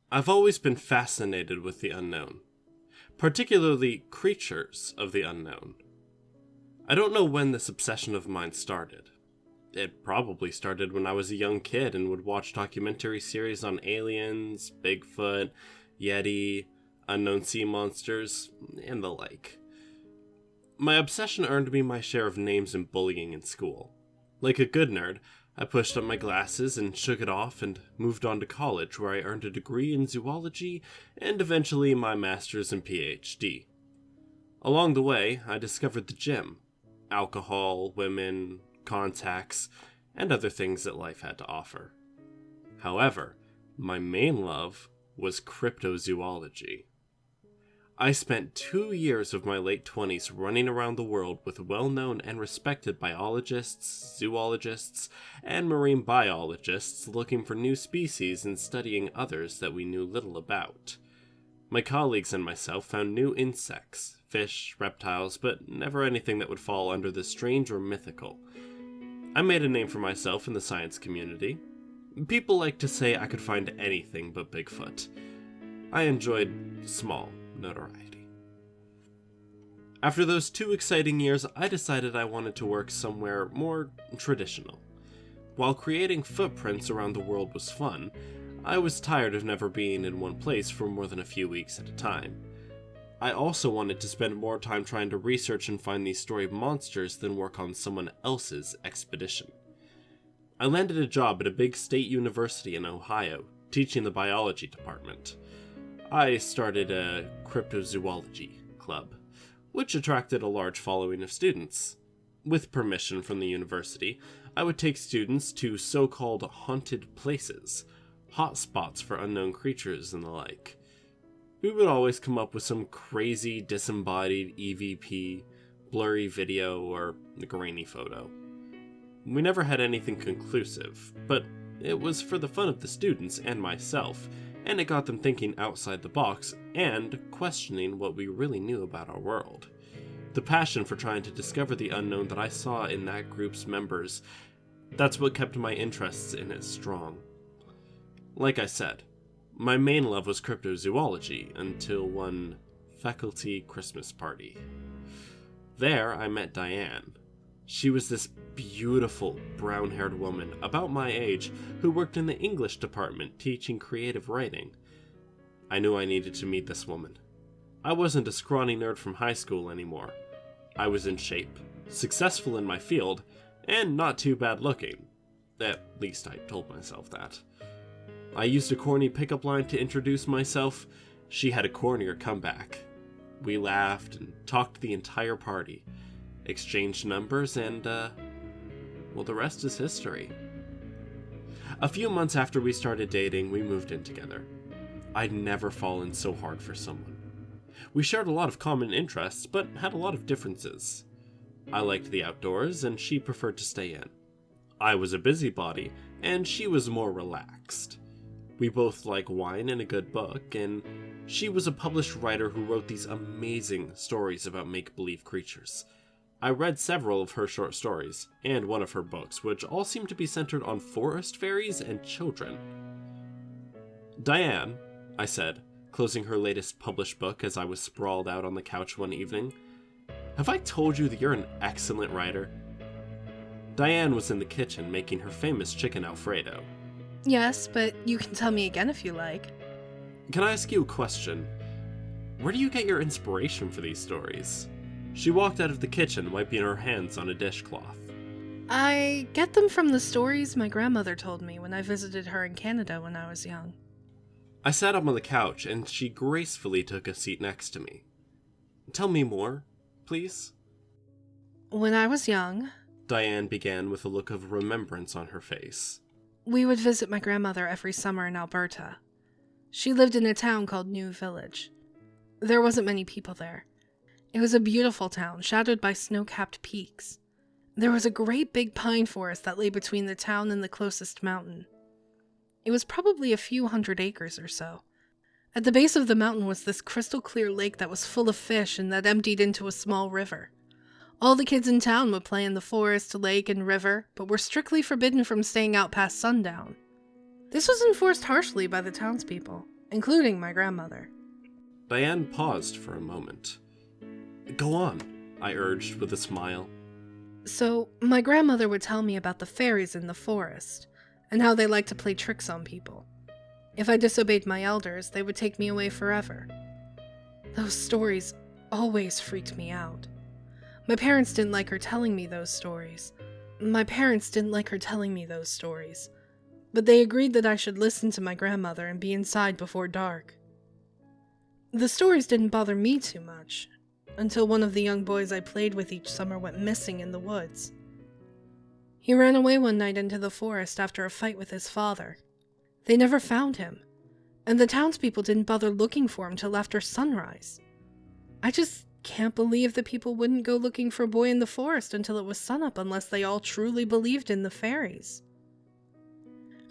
I've always been fascinated with the unknown, particularly creatures of the unknown. I don't know when this obsession of mine started. It probably started when I was a young kid and would watch documentary series on aliens, Bigfoot, Yeti, unknown sea monsters, and the like. My obsession earned me my share of names and bullying in school. Like a good nerd, I pushed up my glasses and shook it off and moved on to college, where I earned a degree in zoology and eventually my master's and PhD. Along the way, I discovered the gym: alcohol, women, contacts, and other things that life had to offer. However, my main love was cryptozoology. I spent 2 years of my late 20s running around the world with well-known and respected biologists, zoologists, and marine biologists looking for new species and studying others that we knew little about. My colleagues and myself found new insects, fish, reptiles, but never anything that would fall under the strange or mythical. I made a name for myself in the science community. People like to say I could find anything but Bigfoot. I enjoyed small notoriety. After those 2 exciting years, I decided I wanted to work somewhere more traditional. While creating footprints around the world was fun, I was tired of never being in one place for more than a few weeks at a time. I also wanted to spend more time trying to research and find these story monsters than work on someone else's expedition. I landed a job at a big state university in Ohio, teaching the biology department. I started a cryptozoology club, which attracted a large following of students. With permission from the university, I would take students to so-called haunted places, hotspots for unknown creatures and the like. We would always come up with some crazy disembodied EVP, blurry video, or grainy photo. We never had anything conclusive, but it was for the fun of the students and myself, and it got them thinking outside the box and questioning what we really knew about our world. The passion for trying to discover the unknown that I saw in that group's members, that's what kept my interests in it strong. Like I said, my main love was cryptozoology until one faculty Christmas party. There I met Diane. She was this beautiful, brown-haired woman about my age who worked in the English department teaching creative writing. I knew I needed to meet this woman. I wasn't a scrawny nerd from high school anymore. I was in shape, successful in my field, and not too bad looking. At least I told myself that. I used a corny pickup line to introduce myself. She had a cornier comeback. We laughed and talked the entire party, exchanged numbers, and, well, the rest is history. A few months after we started dating, we moved in together. I'd never fallen so hard for someone. We shared a lot of common interests, but had a lot of differences. I liked the outdoors, and she preferred to stay in. I was a busybody, and she was more relaxed. We both like wine and a good book, and she was a published writer who wrote these amazing stories about make-believe creatures. I read several of her short stories, and one of her books, which all seemed to be centered on forest fairies and children. "Diane," I said, closing her latest published book as I was sprawled out on the couch one evening, "have I told you that you're an excellent writer?" Diane was in the kitchen making her famous chicken Alfredo. Yes, but you can tell me again if you like. "Can I ask you a question? Where do you get your inspiration for these stories?" She walked out of the kitchen, wiping her hands on a dishcloth. I get them from the stories my grandmother told me when I visited her in Canada when I was young. I sat up on the couch, and she gracefully took a seat next to me. "Tell me more, please." When I was young, Diane began with a look of remembrance on her face. we would visit my grandmother every summer in Alberta. She lived in a town called New Village. There wasn't many people there. It was a beautiful town, shadowed by snow-capped peaks. There was a great big pine forest that lay between the town and the closest mountain. It was probably a few hundred acres or so. At the base of the mountain was this crystal-clear lake that was full of fish and that emptied into a small river. All the kids in town would play in the forest, lake, and river, but were strictly forbidden from staying out past sundown. This was enforced harshly by the townspeople. including my grandmother. Diane paused for a moment. Go on, I urged with a smile. So, my grandmother would tell me about the fairies in the forest, and how they like to play tricks on people. If I disobeyed my elders, they would take me away forever. Those stories always freaked me out. My parents didn't like her telling me those stories. But they agreed that I should listen to my grandmother and be inside before dark. The stories didn't bother me too much, until one of the young boys I played with each summer went missing in the woods. He ran away one night into the forest after a fight with his father. They never found him, and the townspeople didn't bother looking for him till after sunrise. I just can't believe that people wouldn't go looking for a boy in the forest until it was sunup unless they all truly believed in the fairies.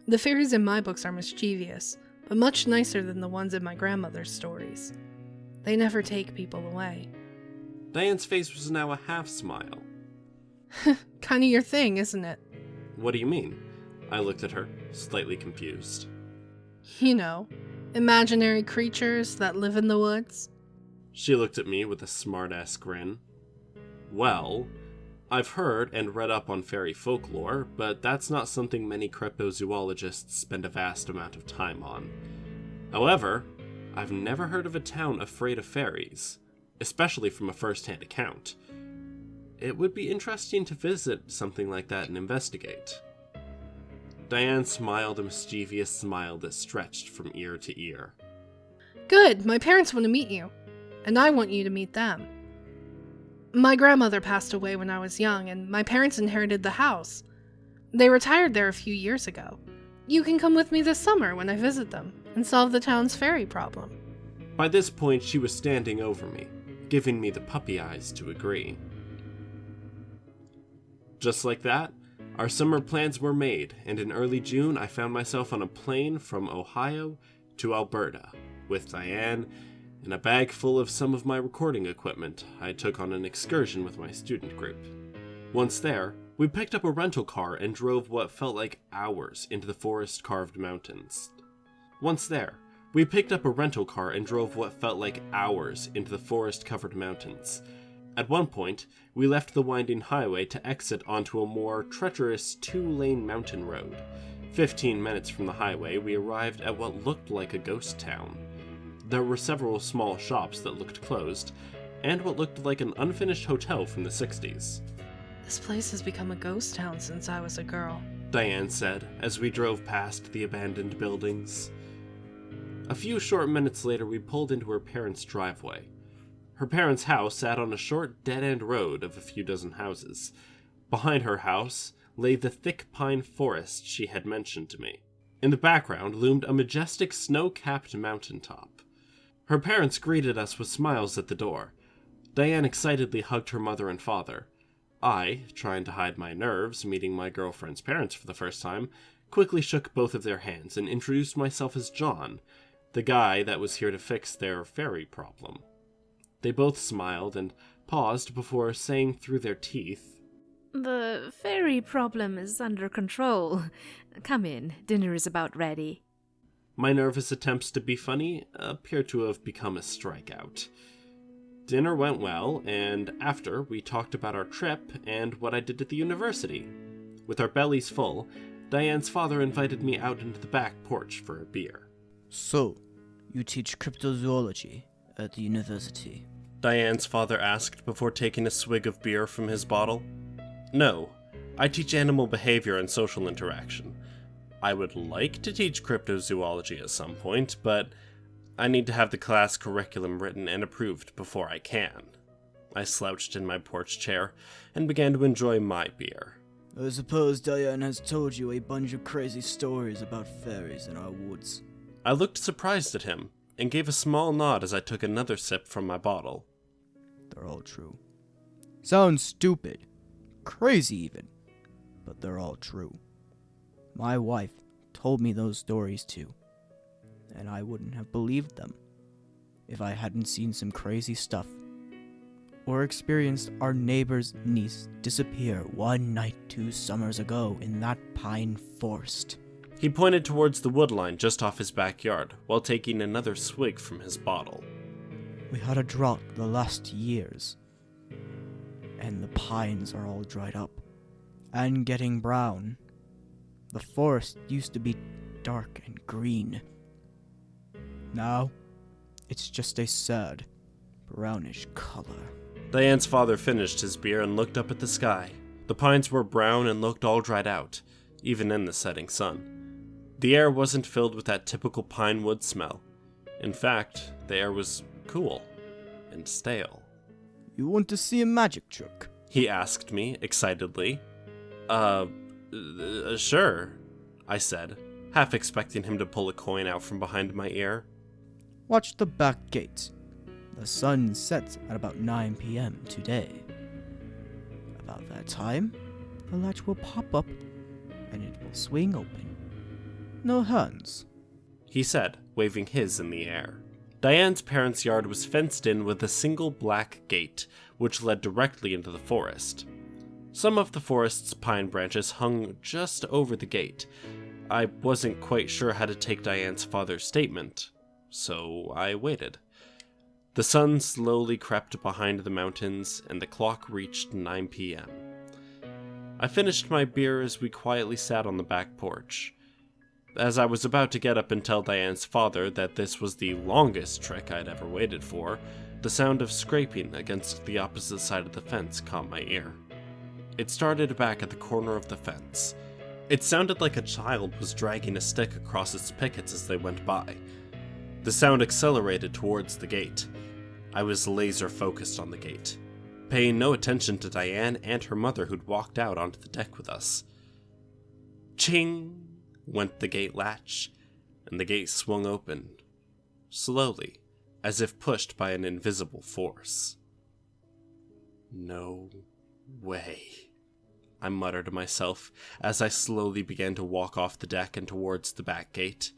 The fairies in my books are mischievous, but much nicer than the ones in my grandmother's stories. They never take people away. Diane's face was now a half smile. Kinda your thing, isn't it? What do you mean? I looked at her, slightly confused. You know, imaginary creatures that live in the woods. She looked at me with a smart-ass grin. Well, I've heard and read up on fairy folklore, but that's not something many cryptozoologists spend a vast amount of time on. However, I've never heard of a town afraid of fairies, especially from a first-hand account. It would be interesting to visit something like that and investigate. Diane smiled a mischievous smile that stretched from ear to ear. Good, my parents want to meet you, and I want you to meet them. My grandmother passed away when I was young, and my parents inherited the house. They retired there a few years ago. You can come with me this summer when I visit them, and solve the town's fairy problem. By this point, she was standing over me, giving me the puppy eyes to agree. Just like that, our summer plans were made, and in early June I found myself on a plane from Ohio to Alberta, with Diane and a bag full of some of my recording equipment. I took on an excursion with my student group. Once there, we picked up a rental car and drove what felt like hours into the forest-carved mountains. At one point, we left the winding highway to exit onto a more treacherous 2-lane mountain road. 15 minutes from the highway, we arrived at what looked like a ghost town. There were several small shops that looked closed, and what looked like an unfinished hotel from the 60s. This place has become a ghost town since I was a girl, Diane said as we drove past the abandoned buildings. A few short minutes later, we pulled into her parents' driveway. Her parents' house sat on a short dead-end road of a few dozen houses. Behind her house lay the thick pine forest she had mentioned to me. In the background loomed a majestic snow-capped mountaintop. Her parents greeted us with smiles at the door. Diane excitedly hugged her mother and father. I, trying to hide my nerves, meeting my girlfriend's parents for the first time, quickly shook both of their hands and introduced myself as John, the guy that was here to fix their fairy problem. They both smiled and paused before saying through their teeth, "The fairy problem is under control. Come in, dinner is about ready." My nervous attempts to be funny appear to have become a strikeout. Dinner went well, and after, we talked about our trip and what I did at the university. With our bellies full, Diane's father invited me out into the back porch for a beer. "So, you teach cryptozoology at the university?" Diane's father asked before taking a swig of beer from his bottle. "No, I teach animal behavior and social interaction. I would like to teach cryptozoology at some point, but I need to have the class curriculum written and approved before I can." I slouched in my porch chair and began to enjoy my beer. "I suppose Diane has told you a bunch of crazy stories about fairies in our woods." I looked surprised at him and gave a small nod as I took another sip from my bottle. "They're all true. Sounds stupid. Crazy even. But they're all true. My wife told me those stories too. And I wouldn't have believed them if I hadn't seen some crazy stuff. Or experienced our neighbor's niece disappear one night 2 summers ago in that pine forest. He pointed towards the woodline just off his backyard, while taking another swig from his bottle. We had a drought the last years, and the pines are all dried up and getting brown. The forest used to be dark and green. Now, it's just a sad, brownish color. Diane's father finished his beer and looked up at the sky. The pines were brown and looked all dried out, even in the setting sun. The air wasn't filled with that typical pine wood smell. In fact, the air was cool and stale. You want to see a magic trick? He asked me, excitedly. Sure, I said, half expecting him to pull a coin out from behind my ear. Watch the back gate. The sun sets at about 9 p.m. today. About that time, the latch will pop up and it will swing open. No hands, He said, waving his in the air. Diane's parents' yard was fenced in with a single black gate, which led directly into the forest. Some of the forest's pine branches hung just over the gate. I wasn't quite sure how to take Diane's father's statement, so I waited. The sun slowly crept behind the mountains, and the clock reached 9 p.m. I finished my beer as we quietly sat on the back porch. As I was about to get up and tell Diane's father that this was the longest trick I'd ever waited for, the sound of scraping against the opposite side of the fence caught my ear. It started back at the corner of the fence. It sounded like a child was dragging a stick across its pickets as they went by. The sound accelerated towards the gate. I was laser focused on the gate, paying no attention to Diane and her mother who'd walked out onto the deck with us. Ching! Went the gate latch, and the gate swung open, slowly, as if pushed by an invisible force. No way, I muttered to myself as I slowly began to walk off the deck and towards the back gate.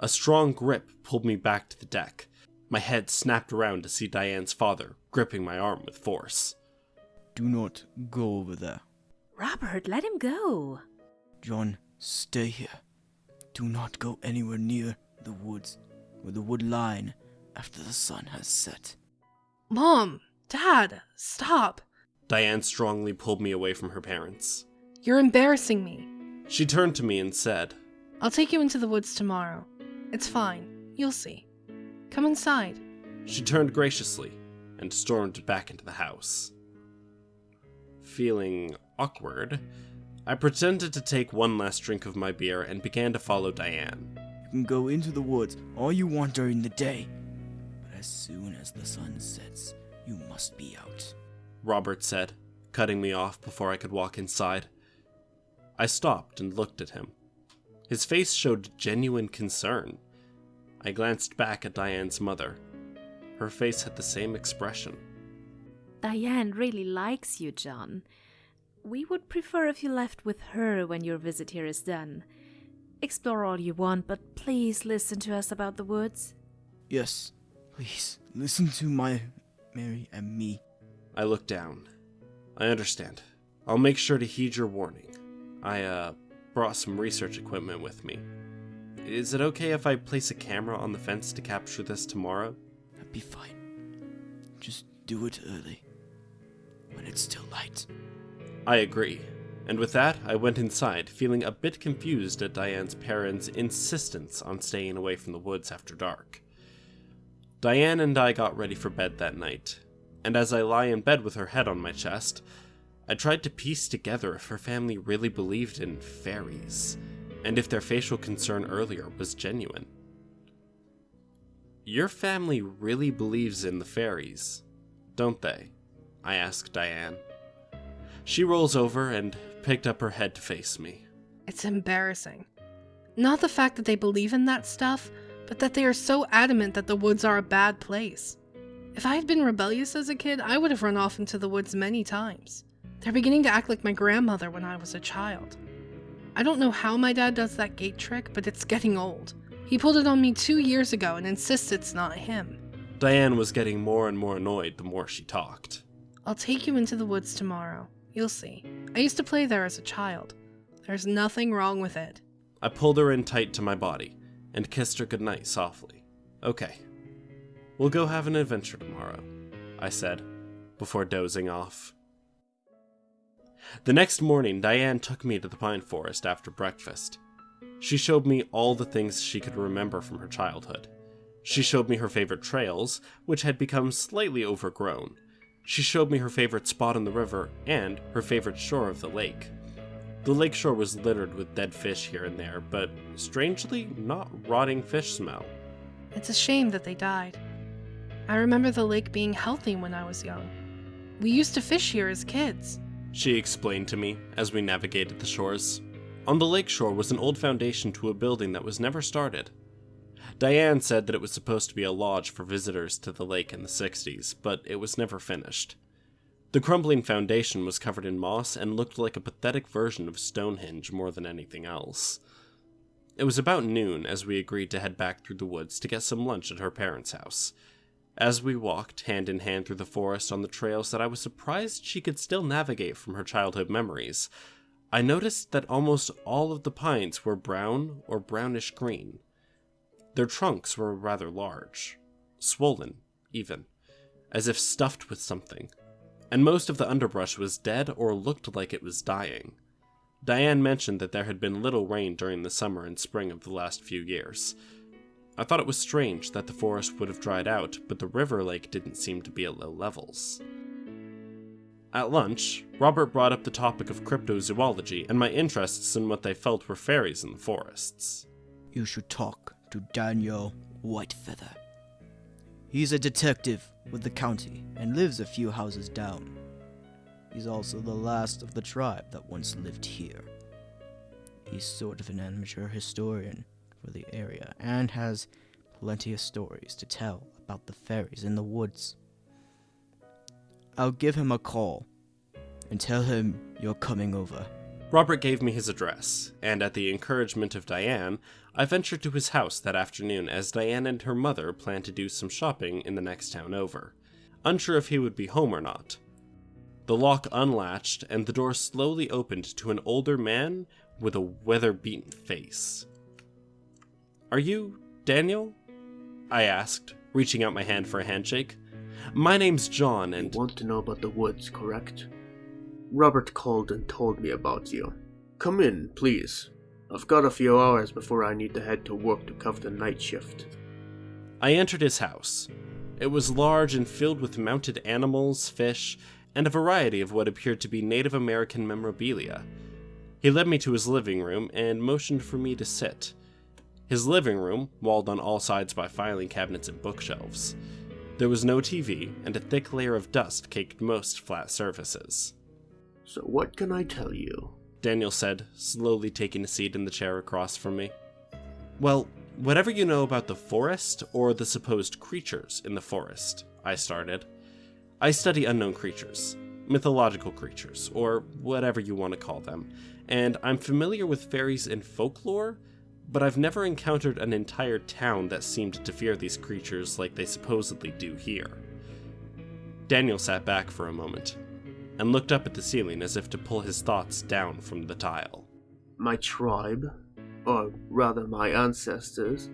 A strong grip pulled me back to the deck. My head snapped around to see Diane's father gripping my arm with force. Do not go over there. Robert, let him go. John, stay here. Do not go anywhere near the woods or the wood line after the sun has set. Mom! Dad! Stop! Diane strongly pulled me away from her parents. You're embarrassing me. She turned to me and said, I'll take you into the woods tomorrow. It's fine. You'll see. Come inside. She turned graciously and stormed back into the house. Feeling awkward, I pretended to take one last drink of my beer and began to follow Diane. You can go into the woods all you want during the day, but as soon as the sun sets, you must be out. Robert said, cutting me off before I could walk inside. I stopped and looked at him. His face showed genuine concern. I glanced back at Diane's mother. Her face had the same expression. Diane really likes you, John. We would prefer if you left with her when your visit here is done. Explore all you want, but please listen to us about the woods. Yes, please, listen to my Mary and me. I looked down. I understand. I'll make sure to heed your warning. I, brought some research equipment with me. Is it okay if I place a camera on the fence to capture this tomorrow? That'd be fine. Just do it early, when it's still light. I agree. And with that, I went inside, feeling a bit confused at Diane's parents' insistence on staying away from the woods after dark. Diane and I got ready for bed that night, and as I lie in bed with her head on my chest, I tried to piece together if her family really believed in fairies, and if their facial concern earlier was genuine. Your family really believes in the fairies, don't they? I asked Diane. She rolls over and picked up her head to face me. It's embarrassing. Not the fact that they believe in that stuff, but that they are so adamant that the woods are a bad place. If I had been rebellious as a kid, I would have run off into the woods many times. They're beginning to act like my grandmother when I was a child. I don't know how my dad does that gate trick, but it's getting old. He pulled it on me 2 years ago and insists it's not him. Diane was getting more and more annoyed the more she talked. I'll take you into the woods tomorrow. You'll see. I used to play there as a child. There's nothing wrong with it. I pulled her in tight to my body and kissed her goodnight softly. Okay, we'll go have an adventure tomorrow, I said, before dozing off. The next morning, Diane took me to the pine forest after breakfast. She showed me all the things she could remember from her childhood. She showed me her favorite trails, which had become slightly overgrown. She showed me her favorite spot on the river and her favorite shore of the lake. The lake shore was littered with dead fish here and there, but strangely not rotting fish smell. It's a shame that they died. I remember the lake being healthy when I was young. We used to fish here as kids, she explained to me as we navigated the shores. On the lake shore was an old foundation to a building that was never started. Diane said that it was supposed to be a lodge for visitors to the lake in the 60s, but it was never finished. The crumbling foundation was covered in moss and looked like a pathetic version of Stonehenge more than anything else. It was about noon as we agreed to head back through the woods to get some lunch at her parents' house. As we walked hand in hand through the forest on the trails that I was surprised she could still navigate from her childhood memories, I noticed that almost all of the pines were brown or brownish green. Their trunks were rather large, swollen, even, as if stuffed with something, and most of the underbrush was dead or looked like it was dying. Diane mentioned that there had been little rain during the summer and spring of the last few years. I thought it was strange that the forest would have dried out, but the river lake didn't seem to be at low levels. At lunch, Robert brought up the topic of cryptozoology and my interests in what they felt were fairies in the forests. You should talk to Daniel Whitefeather. He's a detective with the county and lives a few houses down. He's also the last of the tribe that once lived here. He's sort of an amateur historian for the area and has plenty of stories to tell about the fairies in the woods. I'll give him a call and tell him you're coming over. Robert gave me his address, and at the encouragement of Diane, I ventured to his house that afternoon as Diane and her mother planned to do some shopping in the next town over, unsure if he would be home or not. The lock unlatched, and the door slowly opened to an older man with a weather-beaten face. "Are you Daniel?" I asked, reaching out my hand for a handshake. "My name's John, and—" You want to know about the woods, correct? Robert called and told me about you. Come in, please. I've got a few hours before I need to head to work to cover the night shift. I entered his house. It was large and filled with mounted animals, fish, and a variety of what appeared to be Native American memorabilia. He led me to his living room and motioned for me to sit. His living room, walled on all sides by filing cabinets and bookshelves. There was no TV, and a thick layer of dust caked most flat surfaces. So what can I tell you? Daniel said, slowly taking a seat in the chair across from me. Well, whatever you know about the forest, or the supposed creatures in the forest, I started. I study unknown creatures, mythological creatures, or whatever you want to call them, and I'm familiar with fairies in folklore, but I've never encountered an entire town that seemed to fear these creatures like they supposedly do here. Daniel sat back for a moment, and looked up at the ceiling as if to pull his thoughts down from the tile. My tribe, or rather my ancestors,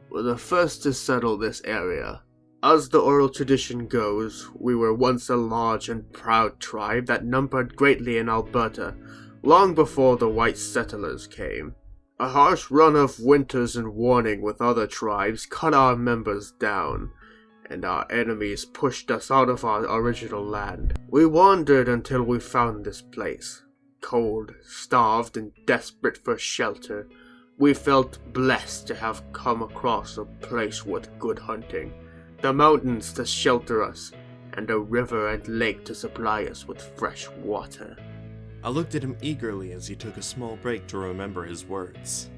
were the first to settle this area. As the oral tradition goes, we were once a large and proud tribe that numbered greatly in Alberta, long before the white settlers came. A harsh run of winters and warring with other tribes cut our members down, and our enemies pushed us out of our original land. We wandered until we found this place. Cold, starved, and desperate for shelter, we felt blessed to have come across a place with good hunting, the mountains to shelter us, and a river and lake to supply us with fresh water. I looked at him eagerly as he took a small break to remember his words.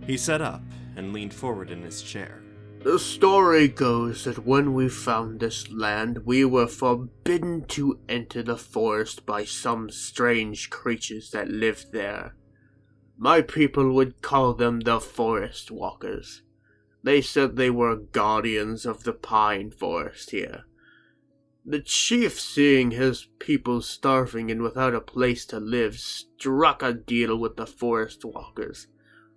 He sat up and leaned forward in his chair. The story goes that when we found this land, we were forbidden to enter the forest by some strange creatures that lived there. My people would call them the Forest Walkers. They said they were guardians of the pine forest here. The chief, seeing his people starving and without a place to live, struck a deal with the Forest Walkers.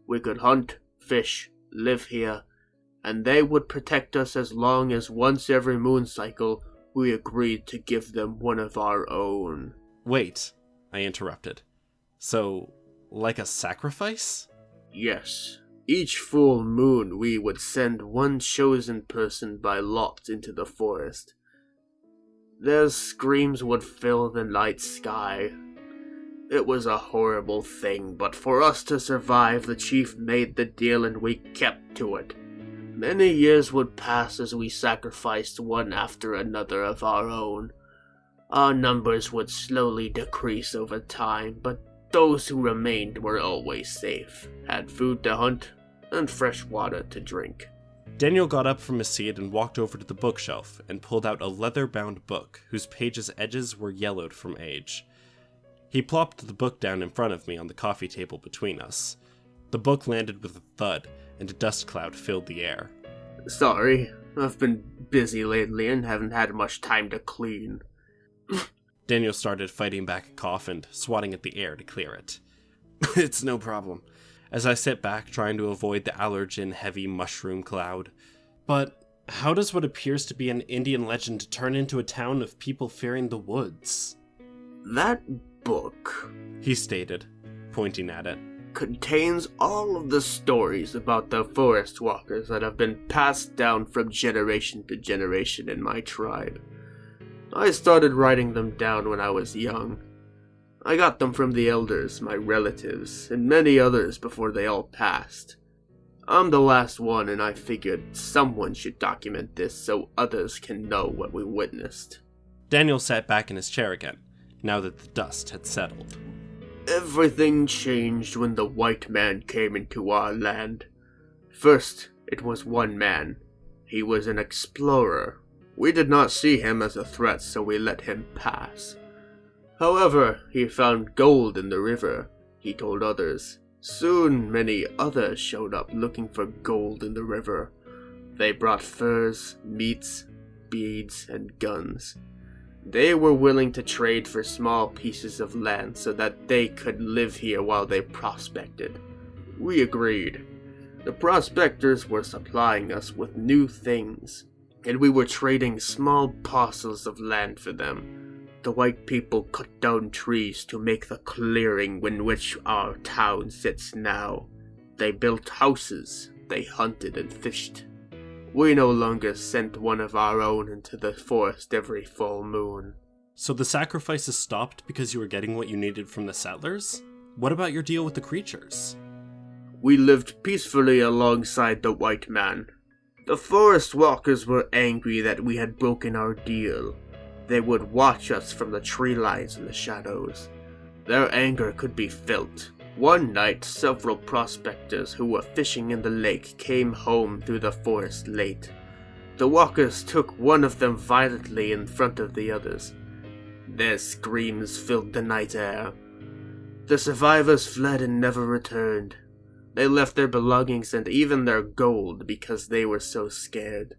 We could hunt, fish, live here, and they would protect us as long as once every moon cycle we agreed to give them one of our own. Wait, I interrupted. So, like a sacrifice? Yes. Each full moon we would send one chosen person by lot into the forest. Their screams would fill the night sky. It was a horrible thing, but for us to survive, the chief made the deal and we kept to it. Many years would pass as we sacrificed one after another of our own. Our numbers would slowly decrease over time, but those who remained were always safe, had food to hunt, and fresh water to drink. Daniel got up from his seat and walked over to the bookshelf and pulled out a leather-bound book whose pages' edges were yellowed from age. He plopped the book down in front of me on the coffee table between us. The book landed with a thud, and a dust cloud filled the air. Sorry, I've been busy lately and haven't had much time to clean. Daniel started fighting back a cough and swatting at the air to clear it. It's no problem. As I sit back trying to avoid the allergen-heavy mushroom cloud. But how does what appears to be an Indian legend turn into a town of people fearing the woods? That book, He stated, pointing at it. contains all of the stories about the forest walkers that have been passed down from generation to generation in my tribe. I started writing them down when I was young. I got them from the elders, my relatives, and many others before they all passed. I'm the last one, and I figured someone should document this so others can know what we witnessed. Daniel sat back in his chair again, now that the dust had settled. Everything changed when the white man came into our land. First, it was one man. He was an explorer. We did not see him as a threat, so we let him pass. However, he found gold in the river, he told others. Soon, many others showed up looking for gold in the river. They brought furs, meats, beads, and guns. They were willing to trade for small pieces of land so that they could live here while they prospected. We agreed. The prospectors were supplying us with new things, and we were trading small parcels of land for them. The white people cut down trees to make the clearing in which our town sits now. They built houses, they hunted and fished. We no longer sent one of our own into the forest every full moon. So the sacrifices stopped because you were getting what you needed from the settlers? What about your deal with the creatures? We lived peacefully alongside the white man. The forest walkers were angry that we had broken our deal. They would watch us from the tree lines in the shadows. Their anger could be felt. One night, several prospectors who were fishing in the lake came home through the forest late. The walkers took one of them violently in front of the others. Their screams filled the night air. The survivors fled and never returned. They left their belongings and even their gold because they were so scared.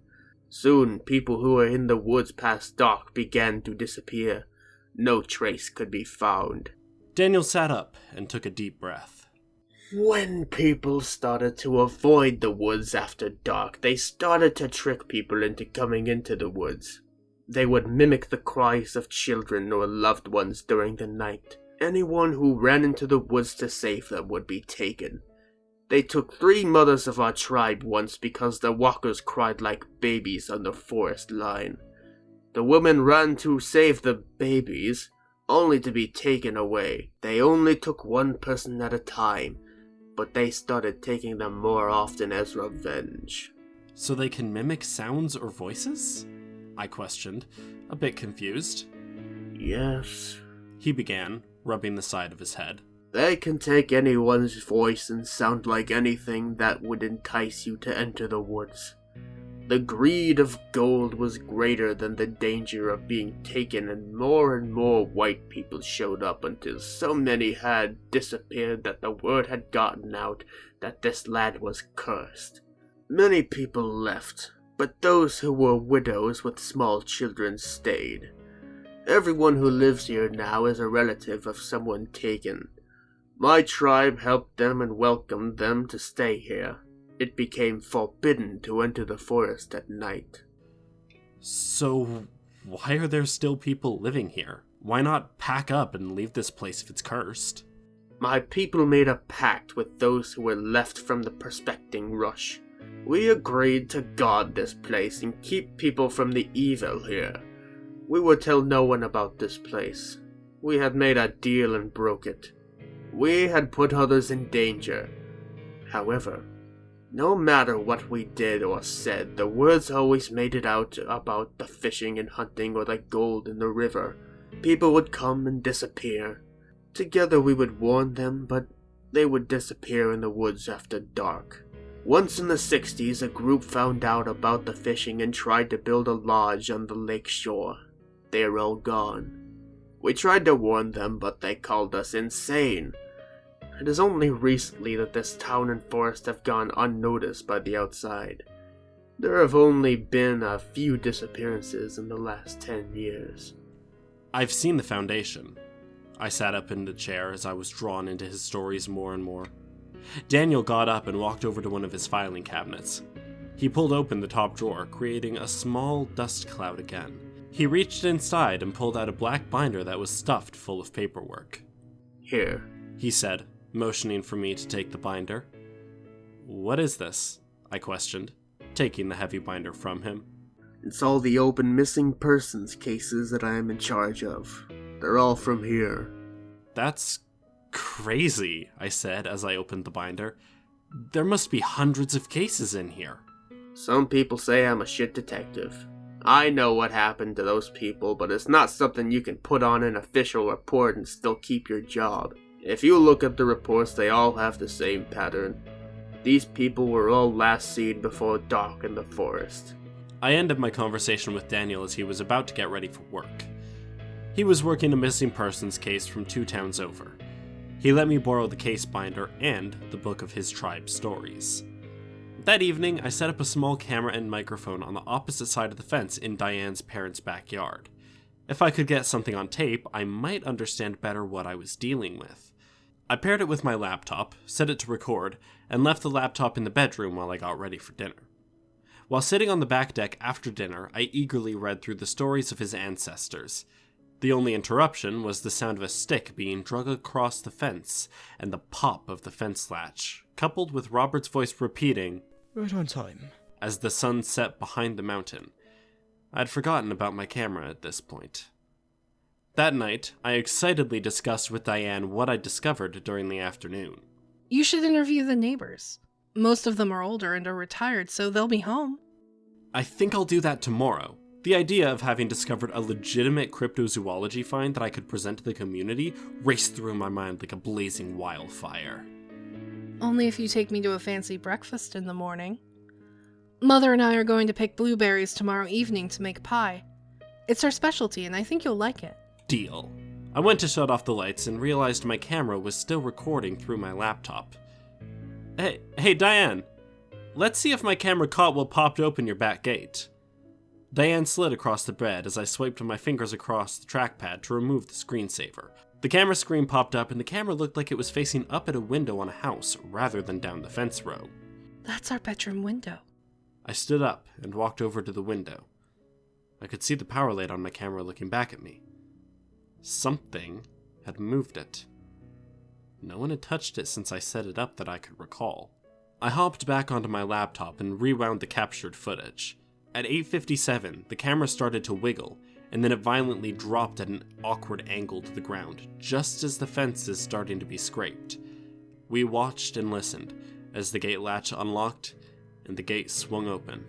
Soon, people who were in the woods past dark began to disappear. No trace could be found. Daniel sat up and took a deep breath. When people started to avoid the woods after dark, they started to trick people into coming into the woods. They would mimic the cries of children or loved ones during the night. Anyone who ran into the woods to save them would be taken. They took 3 mothers of our tribe once because the walkers cried like babies on the forest line. The women ran to save the babies, only to be taken away. They only took one person at a time, but they started taking them more often as revenge. So they can mimic sounds or voices? I questioned, a bit confused. Yes. He began, rubbing the side of his head. They can take anyone's voice and sound like anything that would entice you to enter the woods. The greed of gold was greater than the danger of being taken, and more white people showed up until so many had disappeared that the word had gotten out that this land was cursed. Many people left, but those who were widows with small children stayed. Everyone who lives here now is a relative of someone taken. My tribe helped them and welcomed them to stay here. It became forbidden to enter the forest at night. So, why are there still people living here? Why not pack up and leave this place if it's cursed? My people made a pact with those who were left from the prospecting rush. We agreed to guard this place and keep people from the evil here. We would tell no one about this place. We had made a deal and broke it. We had put others in danger. However, no matter what we did or said, the words always made it out about the fishing and hunting or the gold in the river. People would come and disappear. Together we would warn them, but they would disappear in the woods after dark. Once in the 60s, a group found out about the fishing and tried to build a lodge on the lake shore. They are all gone. We tried to warn them, but they called us insane. It is only recently that this town and forest have gone unnoticed by the outside. There have only been a few disappearances in the last 10 years. I've seen the Foundation. I sat up in the chair as I was drawn into his stories more and more. Daniel got up and walked over to one of his filing cabinets. He pulled open the top drawer, creating a small dust cloud again. He reached inside and pulled out a black binder that was stuffed full of paperwork. Here, he said, motioning for me to take the binder. What is this? I questioned, taking the heavy binder from him. It's all the open missing persons cases that I am in charge of. They're all from here. That's crazy, I said as I opened the binder. There must be hundreds of cases in here. Some people say I'm a shit detective. I know what happened to those people, but it's not something you can put on an official report and still keep your job. If you look at the reports, they all have the same pattern. These people were all last seen before dark in the forest. I ended my conversation with Daniel as he was about to get ready for work. He was working a missing persons case from 2 towns over. He let me borrow the case binder and the book of his tribe's stories. That evening, I set up a small camera and microphone on the opposite side of the fence in Diane's parents' backyard. If I could get something on tape, I might understand better what I was dealing with. I paired it with my laptop, set it to record, and left the laptop in the bedroom while I got ready for dinner. While sitting on the back deck after dinner, I eagerly read through the stories of his ancestors. The only interruption was the sound of a stick being dragged across the fence and the pop of the fence latch, coupled with Robert's voice repeating, Right on time. as the sun set behind the mountain. I'd forgotten about my camera at this point. That night, I excitedly discussed with Diane what I'd discovered during the afternoon. You should interview the neighbors. Most of them are older and are retired, so they'll be home. I think I'll do that tomorrow. The idea of having discovered a legitimate cryptozoology find that I could present to the community raced through my mind like a blazing wildfire. Only if you take me to a fancy breakfast in the morning. Mother and I are going to pick blueberries tomorrow evening to make pie. It's our specialty, and I think you'll like it. Deal. I went to shut off the lights and realized my camera was still recording through my laptop. Hey, Diane. Let's see if my camera caught what popped open your back gate. Diane slid across the bed as I swiped my fingers across the trackpad to remove the screensaver. The camera screen popped up and the camera looked like it was facing up at a window on a house rather than down the fence row. That's our bedroom window. I stood up and walked over to the window. I could see the power light on my camera looking back at me. Something had moved it. No one had touched it since I set it up that I could recall. I hopped back onto my laptop and rewound the captured footage. At 8:57, the camera started to wiggle, and then it violently dropped at an awkward angle to the ground, just as the fence is starting to be scraped. We watched and listened as the gate latch unlocked and the gate swung open.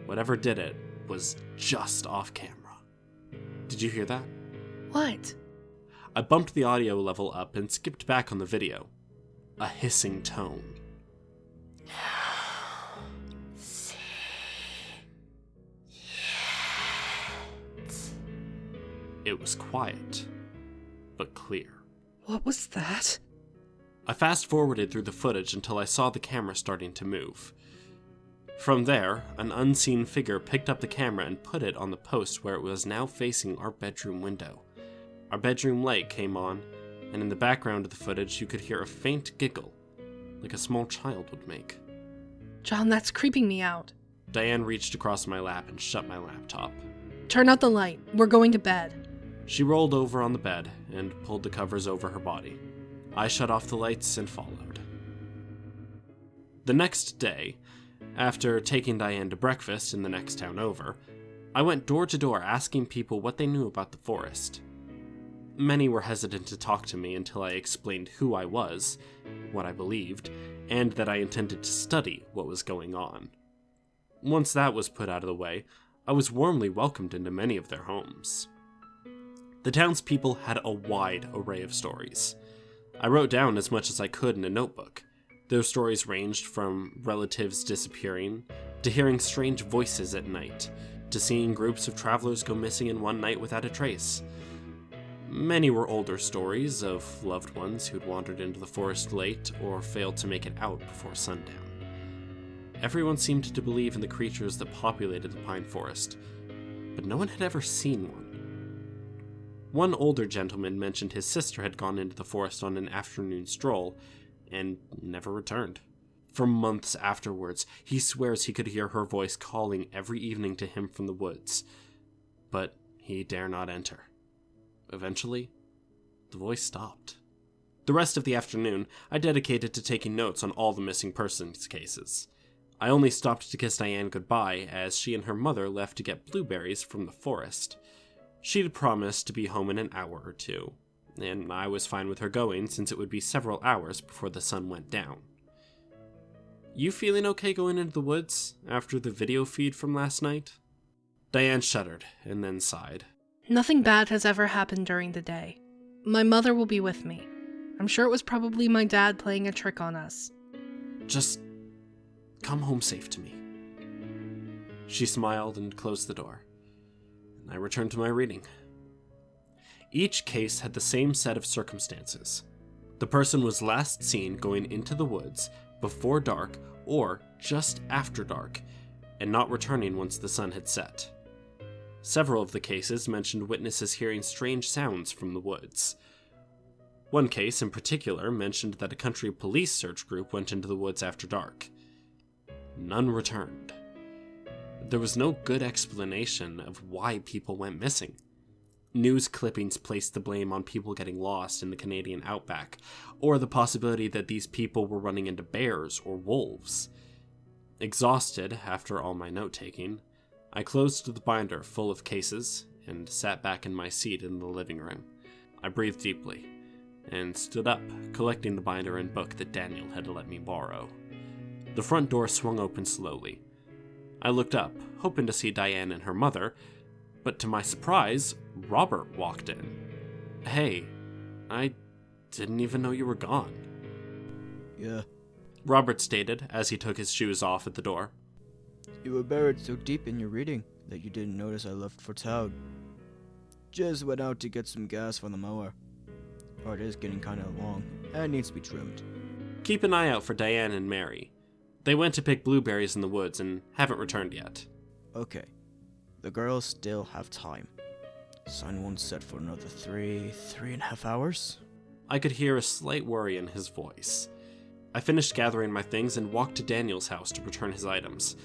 Whatever did it was just off camera. Did you hear that? What? I bumped the audio level up and skipped back on the video. A hissing tone. It was quiet, but clear. What was that? I fast-forwarded through the footage until I saw the camera starting to move. From there, an unseen figure picked up the camera and put it on the post where it was now facing our bedroom window. Our bedroom light came on, and in the background of the footage you could hear a faint giggle, like a small child would make. John, that's creeping me out. Diane reached across my lap and shut my laptop. Turn out the light. We're going to bed. She rolled over on the bed and pulled the covers over her body. I shut off the lights and followed. The next day, after taking Diane to breakfast in the next town over, I went door to door asking people what they knew about the forest. Many were hesitant to talk to me until I explained who I was, what I believed, and that I intended to study what was going on. Once that was put out of the way, I was warmly welcomed into many of their homes. The townspeople had a wide array of stories. I wrote down as much as I could in a notebook. Their stories ranged from relatives disappearing, to hearing strange voices at night, to seeing groups of travelers go missing in one night without a trace. Many were older stories of loved ones who'd wandered into the forest late or failed to make it out before sundown. Everyone seemed to believe in the creatures that populated the pine forest, but no one had ever seen one. One older gentleman mentioned his sister had gone into the forest on an afternoon stroll and never returned. For months afterwards, he swears he could hear her voice calling every evening to him from the woods, but he dare not enter. Eventually, the voice stopped. The rest of the afternoon, I dedicated to taking notes on all the missing persons cases. I only stopped to kiss Diane goodbye as she and her mother left to get blueberries from the forest. She'd promised to be home in an hour or two, and I was fine with her going since it would be several hours before the sun went down. You feeling okay going into the woods after the video feed from last night? Diane shuddered and then sighed. Nothing bad has ever happened during the day. My mother will be with me. I'm sure it was probably my dad playing a trick on us. Just come home safe to me. She smiled and closed the door. I returned to my reading. Each case had the same set of circumstances. The person was last seen going into the woods before dark or just after dark, and not returning once the sun had set. Several of the cases mentioned witnesses hearing strange sounds from the woods. One case in particular mentioned that a country police search group went into the woods after dark. None returned. There was no good explanation of why people went missing. News clippings placed the blame on people getting lost in the Canadian outback, or the possibility that these people were running into bears or wolves. Exhausted after all my note-taking, I closed the binder full of cases and sat back in my seat in the living room. I breathed deeply and stood up, collecting the binder and book that Daniel had let me borrow. The front door swung open slowly. I looked up, hoping to see Diane and her mother, but to my surprise, Robert walked in. Hey, I didn't even know you were gone. Yeah. Robert stated as he took his shoes off at the door. You were buried so deep in your reading that you didn't notice I left for town. Just went out to get some gas for the mower. Or it is getting kinda long, and needs to be trimmed. Keep an eye out for Diane and Mary. They went to pick blueberries in the woods and haven't returned yet. Okay. The girls still have time. Sun won't set for another 3.5 hours? I could hear a slight worry in his voice. I finished gathering my things and walked to Daniel's house to return his items.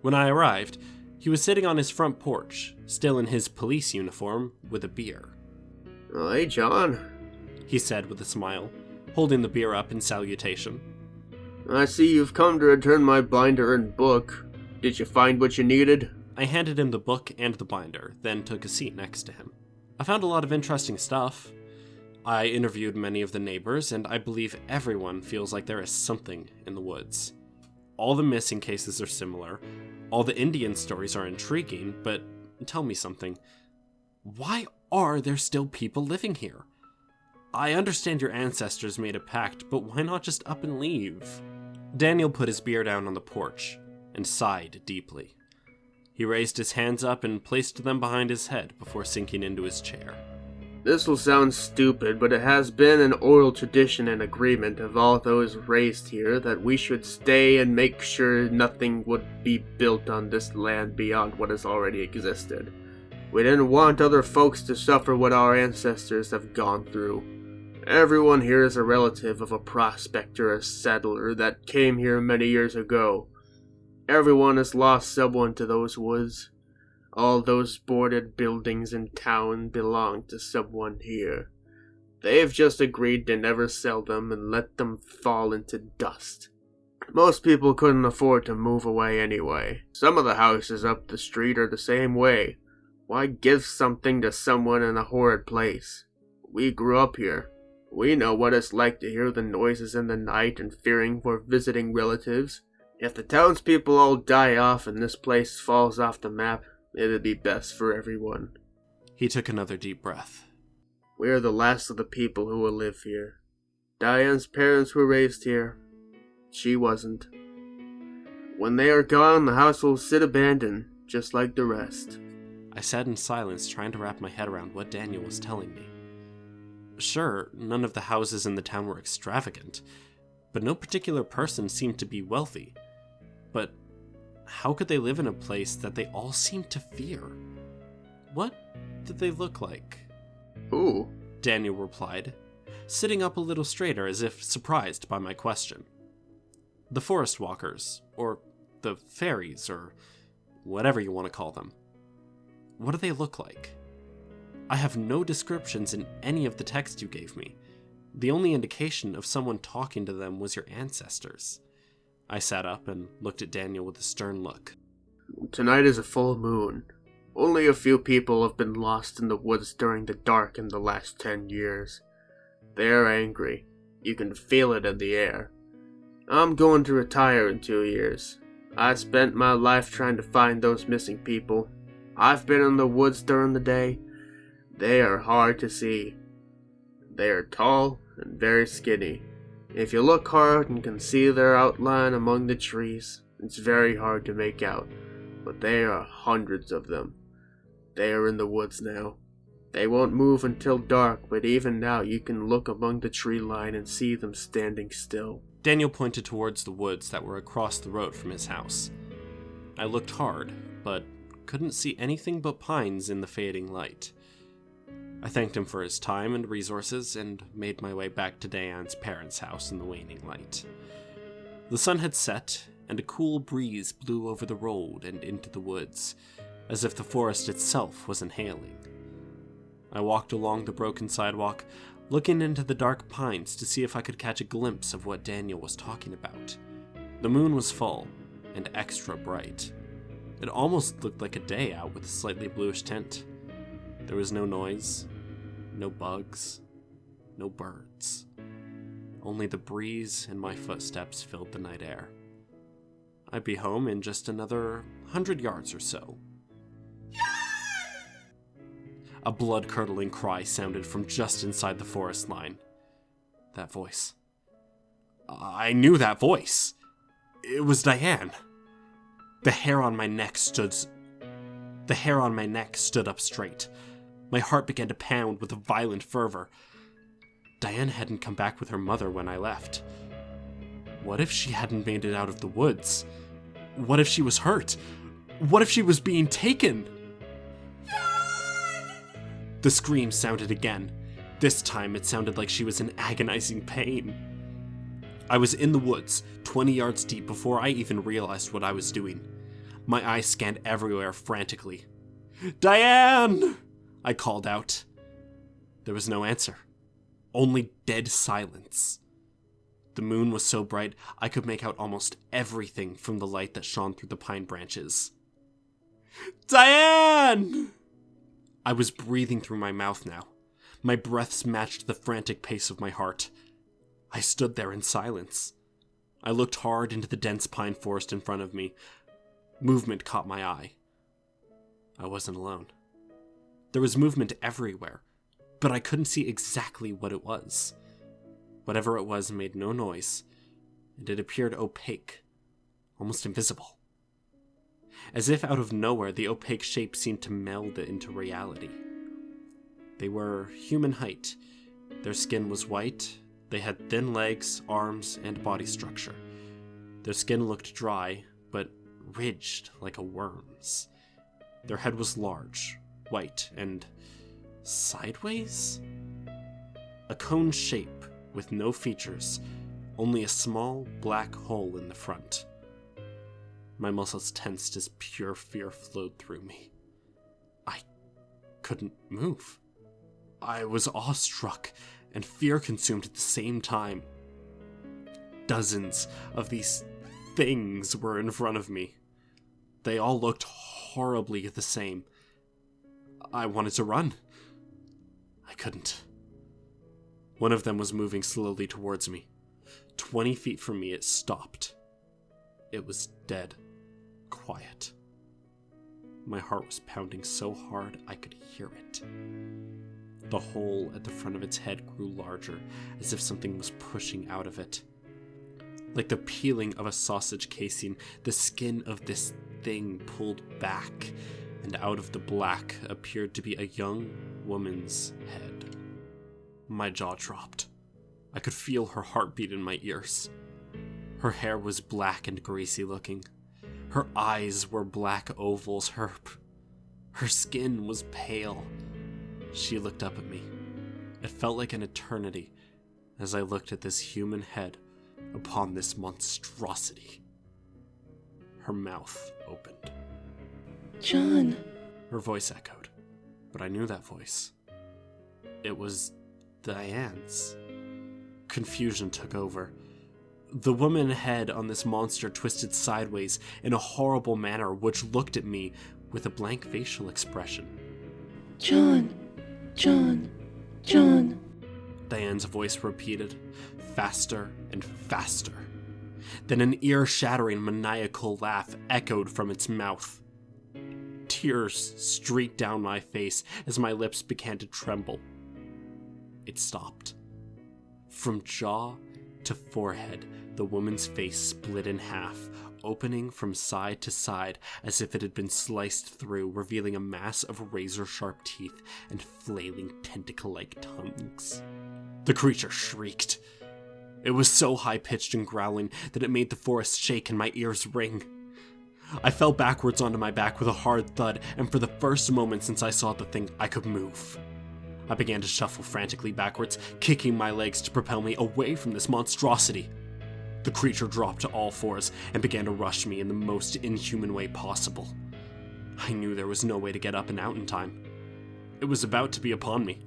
When I arrived, he was sitting on his front porch, still in his police uniform, with a beer. Oh, hey, John. He said with a smile, holding the beer up in salutation. I see you've come to return my binder and book. Did you find what you needed? I handed him the book and the binder, then took a seat next to him. I found a lot of interesting stuff. I interviewed many of the neighbors, and I believe everyone feels like there is something in the woods. All the missing cases are similar. All the Indian stories are intriguing, but tell me something. Why are there still people living here? I understand your ancestors made a pact, but why not just up and leave? Daniel put his beer down on the porch and sighed deeply. He raised his hands up and placed them behind his head before sinking into his chair. This will sound stupid, but it has been an oral tradition and agreement of all those raised here that we should stay and make sure nothing would be built on this land beyond what has already existed. We didn't want other folks to suffer what our ancestors have gone through. Everyone here is a relative of a prospector or settler that came here many years ago. Everyone has lost someone to those woods. All those boarded buildings in town belong to someone here. They've just agreed to never sell them and let them fall into dust. Most people couldn't afford to move away anyway. Some of the houses up the street are the same way. Why give something to someone in a horrid place? We grew up here. We know what it's like to hear the noises in the night and fearing for visiting relatives. If the townspeople all die off and this place falls off the map, it'd be best for everyone. He took another deep breath. We are the last of the people who will live here. Diane's parents were raised here. She wasn't. When they are gone, the house will sit abandoned, just like the rest. I sat in silence, trying to wrap my head around what Daniel was telling me. Sure, none of the houses in the town were extravagant, but no particular person seemed to be wealthy. But how could they live in a place that they all seemed to fear? What did they look like? Who? Daniel replied, sitting up a little straighter as if surprised by my question. The forest walkers, or the fairies, or whatever you want to call them. What do they look like? I have no descriptions in any of the text you gave me. The only indication of someone talking to them was your ancestors. I sat up and looked at Daniel with a stern look. Tonight is a full moon. Only a few people have been lost in the woods during the dark in the last 10 years. They are angry. You can feel it in the air. I'm going to retire in 2 years. I spent my life trying to find those missing people. I've been in the woods during the day. They are hard to see. They are tall and very skinny. If you look hard and can see their outline among the trees, it's very hard to make out, but there are hundreds of them. They are in the woods now. They won't move until dark, but even now you can look among the tree line and see them standing still. Daniel pointed towards the woods that were across the road from his house. I looked hard, but couldn't see anything but pines in the fading light. I thanked him for his time and resources and made my way back to Diane's parents' house in the waning light. The sun had set, and a cool breeze blew over the road and into the woods, as if the forest itself was inhaling. I walked along the broken sidewalk, looking into the dark pines to see if I could catch a glimpse of what Daniel was talking about. The moon was full, and extra bright. It almost looked like a day out with a slightly bluish tint. There was no noise, no bugs, no birds. Only the breeze and my footsteps filled the night air. I'd be home in just another 100 yards or so. A blood-curdling cry sounded from just inside the forest line. That voice. I knew that voice. It was Diane. The hair on my neck stood up straight. My heart began to pound with a violent fervor. Diane hadn't come back with her mother when I left. What if she hadn't made it out of the woods? What if she was hurt? What if she was being taken? The scream sounded again. This time it sounded like she was in agonizing pain. I was in the woods, 20 yards deep before I even realized what I was doing. My eyes scanned everywhere frantically. Diane! I called out. There was no answer. Only dead silence. The moon was so bright I could make out almost everything from the light that shone through the pine branches. Diane! I was breathing through my mouth now. My breaths matched the frantic pace of my heart. I stood there in silence. I looked hard into the dense pine forest in front of me. Movement caught my eye. I wasn't alone. There was movement everywhere, but I couldn't see exactly what it was. Whatever it was made no noise, and it appeared opaque, almost invisible. As if out of nowhere, the opaque shape seemed to meld into reality. They were human height. Their skin was white. They had thin legs, arms, and body structure. Their skin looked dry, but ridged like a worm's. Their head was large, white, and sideways? A cone shape with no features, only a small black hole in the front. My muscles tensed as pure fear flowed through me. I couldn't move. I was awestruck and fear-consumed at the same time. Dozens of these things were in front of me. They all looked horribly the same. I wanted to run. I couldn't. One of them was moving slowly towards me. 20 feet from me, it stopped. It was dead quiet. My heart was pounding so hard I could hear it. The hole at the front of its head grew larger, as if something was pushing out of it. Like the peeling of a sausage casing, the skin of this thing pulled back, and out of the black appeared to be a young woman's head. My jaw dropped. I could feel her heartbeat in my ears. Her hair was black and greasy looking. Her eyes were black ovals. Her skin was pale. She looked up at me. It felt like an eternity as I looked at this human head upon this monstrosity. Her mouth opened. John. Her voice echoed, but I knew that voice. It was Diane's. Confusion took over. The woman head on this monster twisted sideways in a horrible manner, which looked at me with a blank facial expression. John. John. John. Diane's voice repeated, faster and faster. Then an ear-shattering maniacal laugh echoed from its mouth. Tears streaked down my face as my lips began to tremble. It stopped. From jaw to forehead, the woman's face split in half, opening from side to side as if it had been sliced through, revealing a mass of razor-sharp teeth and flailing tentacle-like tongues. The creature shrieked. It was so high-pitched and growling that it made the forest shake and my ears ring. I fell backwards onto my back with a hard thud, and for the first moment since I saw the thing, I could move. I began to shuffle frantically backwards, kicking my legs to propel me away from this monstrosity. The creature dropped to all fours and began to rush me in the most inhuman way possible. I knew there was no way to get up and out in time. It was about to be upon me.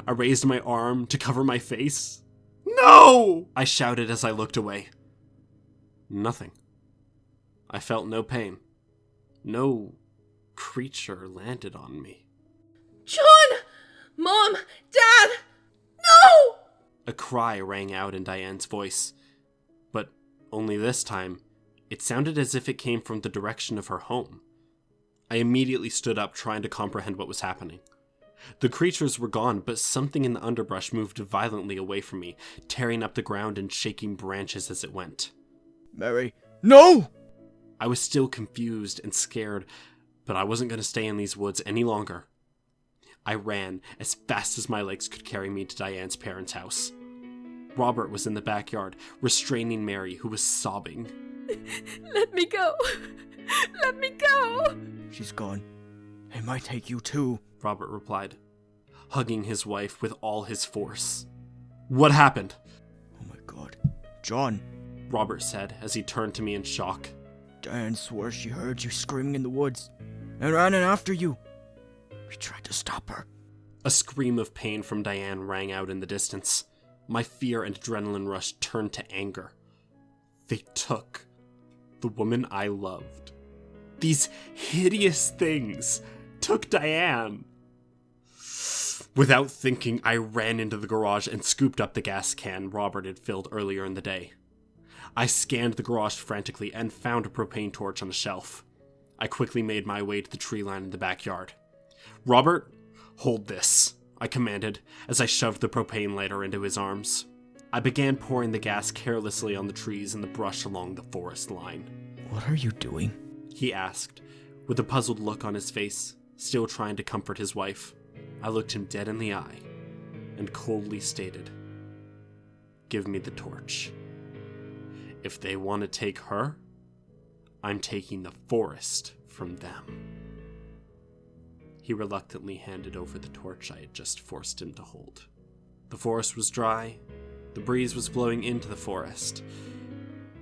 I raised my arm to cover my face. "No!" I shouted as I looked away. Nothing. I felt no pain. No creature landed on me. John! Mom! Dad! No! A cry rang out in Diane's voice, but only this time, it sounded as if it came from the direction of her home. I immediately stood up, trying to comprehend what was happening. The creatures were gone, but something in the underbrush moved violently away from me, tearing up the ground and shaking branches as it went. Mary, no! I was still confused and scared, but I wasn't going to stay in these woods any longer. I ran as fast as my legs could carry me to Diane's parents' house. Robert was in the backyard, restraining Mary, who was sobbing. Let me go! Let me go! She's gone. It might take you too, Robert replied, hugging his wife with all his force. What happened? Oh my god. John, Robert said as he turned to me in shock. Diane swore she heard you screaming in the woods and ran in after you. We tried to stop her. A scream of pain from Diane rang out in the distance. My fear and adrenaline rush turned to anger. They took the woman I loved. These hideous things took Diane. Without thinking, I ran into the garage and scooped up the gas can Robert had filled earlier in the day. I scanned the garage frantically and found a propane torch on a shelf. I quickly made my way to the tree line in the backyard. "Robert, hold this," I commanded as I shoved the propane lighter into his arms. I began pouring the gas carelessly on the trees and the brush along the forest line. What are you doing? He asked, with a puzzled look on his face, still trying to comfort his wife. I looked him dead in the eye and coldly stated, "Give me the torch. If they want to take her, I'm taking the forest from them." He reluctantly handed over the torch I had just forced him to hold. The forest was dry. The breeze was blowing into the forest.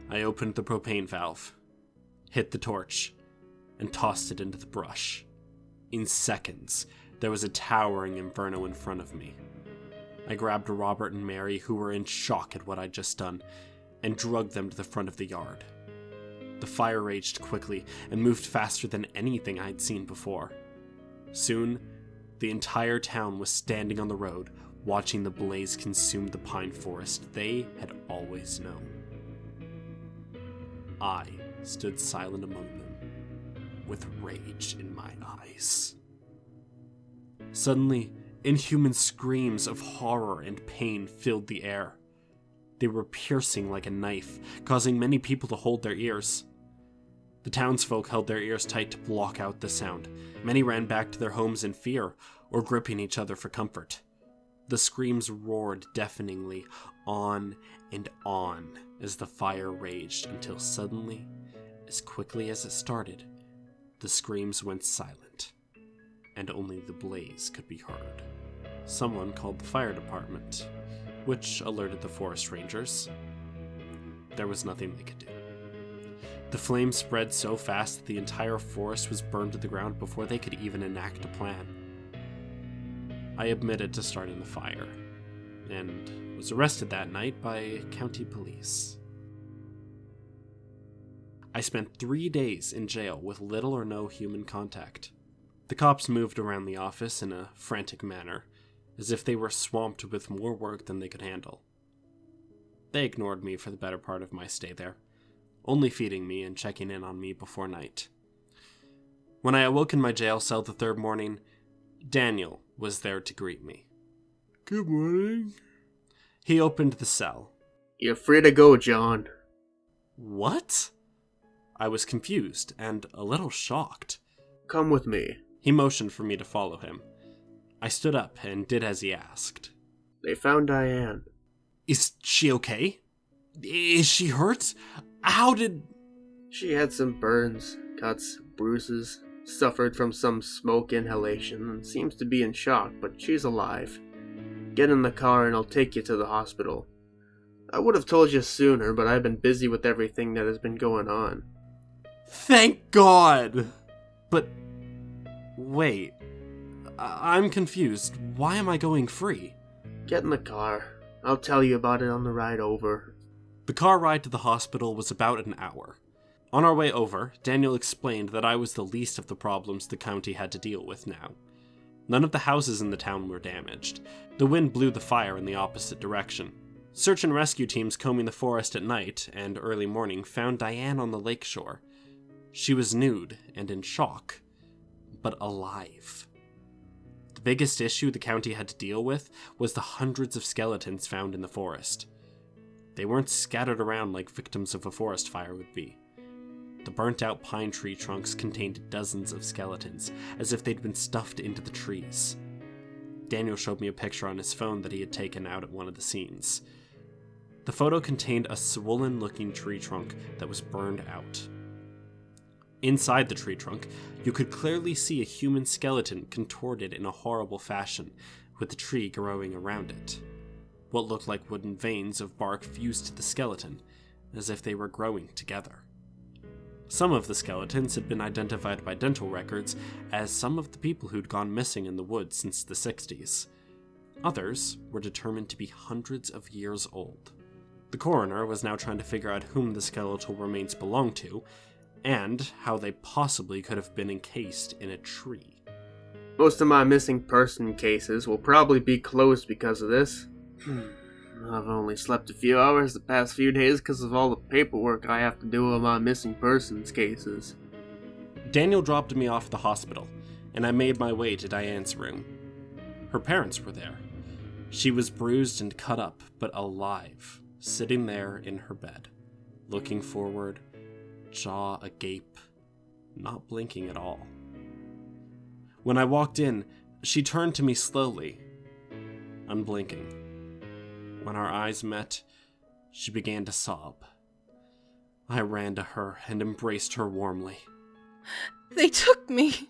I opened the propane valve, hit the torch, and tossed it into the brush. In seconds, there was a towering inferno in front of me. I grabbed Robert and Mary, who were in shock at what I'd just done, and dragged them to the front of the yard. The fire raged quickly and moved faster than anything I'd seen before. Soon, the entire town was standing on the road, watching the blaze consume the pine forest they had always known. I stood silent among them, with rage in my eyes. Suddenly, inhuman screams of horror and pain filled the air. They were piercing like a knife, causing many people to hold their ears. The townsfolk held their ears tight to block out the sound. Many ran back to their homes in fear, or gripping each other for comfort. The screams roared deafeningly on and on as the fire raged until suddenly, as quickly as it started, the screams went silent, and only the blaze could be heard. Someone called the fire department, which alerted the forest rangers. There was nothing they could do. The flames spread so fast that the entire forest was burned to the ground before they could even enact a plan. I admitted to starting the fire, and was arrested that night by county police. I spent 3 days in jail with little or no human contact. The cops moved around the office in a frantic manner, as if they were swamped with more work than they could handle. They ignored me for the better part of my stay there, only feeding me and checking in on me before night. When I awoke in my jail cell the third morning, Daniel was there to greet me. Good morning. He opened the cell. You're free to go, John. What? I was confused and a little shocked. Come with me. He motioned for me to follow him. I stood up and did as he asked. They found Diane. Is she okay? Is she hurt? How did... She had some burns, cuts, bruises, suffered from some smoke inhalation, and seems to be in shock, but she's alive. Get in the car and I'll take you to the hospital. I would have told you sooner, but I've been busy with everything that has been going on. Thank God! But... wait... I'm confused. Why am I going free? Get in the car. I'll tell you about it on the ride over. The car ride to the hospital was about an hour. On our way over, Daniel explained that I was the least of the problems the county had to deal with now. None of the houses in the town were damaged. The wind blew the fire in the opposite direction. Search and rescue teams combing the forest at night and early morning found Diane on the lakeshore. She was nude and in shock, but alive. The biggest issue the county had to deal with was the hundreds of skeletons found in the forest. They weren't scattered around like victims of a forest fire would be. The burnt-out pine tree trunks contained dozens of skeletons, as if they'd been stuffed into the trees. Daniel showed me a picture on his phone that he had taken out at one of the scenes. The photo contained a swollen-looking tree trunk that was burned out. Inside the tree trunk, you could clearly see a human skeleton contorted in a horrible fashion, with the tree growing around it. What looked like wooden veins of bark fused to the skeleton, as if they were growing together. Some of the skeletons had been identified by dental records as some of the people who'd gone missing in the woods since the 60s. Others were determined to be hundreds of years old. The coroner was now trying to figure out whom the skeletal remains belonged to, and how they possibly could have been encased in a tree. Most of my missing person cases will probably be closed because of this. I've only slept a few hours the past few days because of all the paperwork I have to do on my missing persons cases. Daniel dropped me off at the hospital, and I made my way to Diane's room. Her parents were there. She was bruised and cut up, but alive, sitting there in her bed, looking forward, jaw agape, not blinking at all. When I walked in, she turned to me slowly, unblinking. When our eyes met, she began to sob. I ran to her and embraced her warmly. They took me.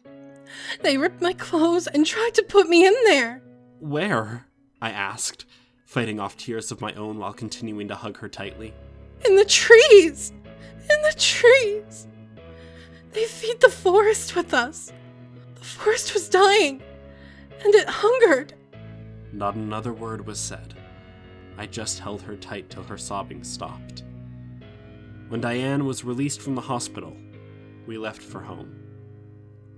They ripped my clothes and tried to put me in there. Where? I asked, fighting off tears of my own while continuing to hug her tightly. In the trees! In the trees! They feed the forest with us. The forest was dying, and it hungered. Not another word was said. I just held her tight till her sobbing stopped. When Diane was released from the hospital, we left for home.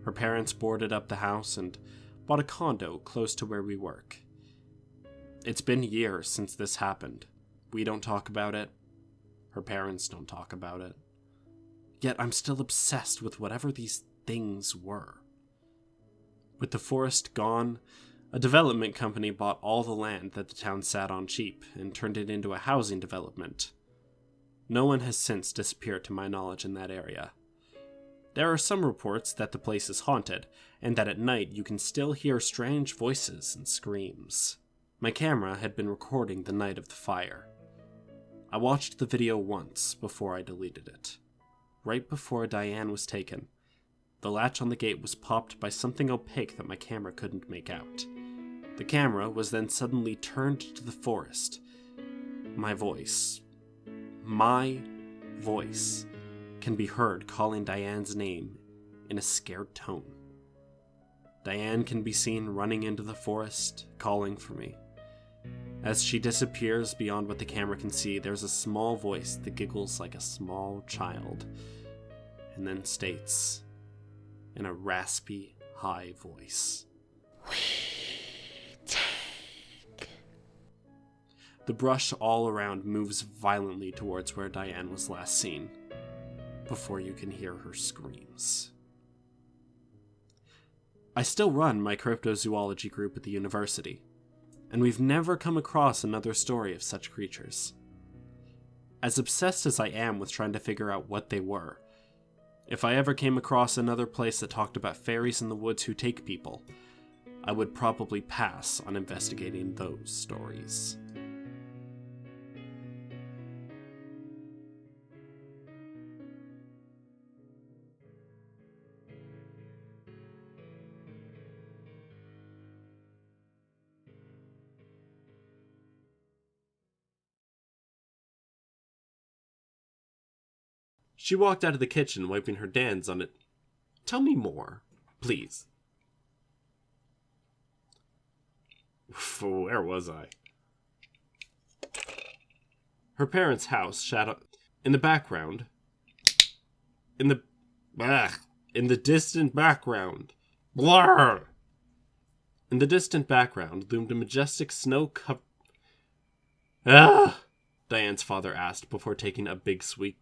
Her parents boarded up the house and bought a condo close to where we work. It's been years since this happened. We don't talk about it. Her parents don't talk about it. Yet I'm still obsessed with whatever these things were. With the forest gone, a development company bought all the land that the town sat on cheap and turned it into a housing development. No one has since disappeared to my knowledge in that area. There are some reports that the place is haunted, and that at night you can still hear strange voices and screams. My camera had been recording the night of the fire. I watched the video once before I deleted it. Right before Diane was taken, the latch on the gate was popped by something opaque that my camera couldn't make out. The camera was then suddenly turned to the forest. My voice can be heard calling Diane's name in a scared tone. Diane can be seen running into the forest, calling for me. As she disappears beyond what the camera can see, there's a small voice that giggles like a small child, and then states, in a raspy, high voice, "We take." The brush all around moves violently towards where Diane was last seen, before you can hear her screams. I still run my cryptozoology group at the university, and we've never come across another story of such creatures. As obsessed as I am with trying to figure out what they were, if I ever came across another place that talked about fairies in the woods who take people, I would probably pass on investigating those stories. She walked out of the kitchen, wiping her hands on it. Tell me more, please. Where was I? Her parents' house shadowed in the background. In the distant background. Blur! In the distant background loomed a majestic snow-covered... Diane's father asked before taking a big sweep.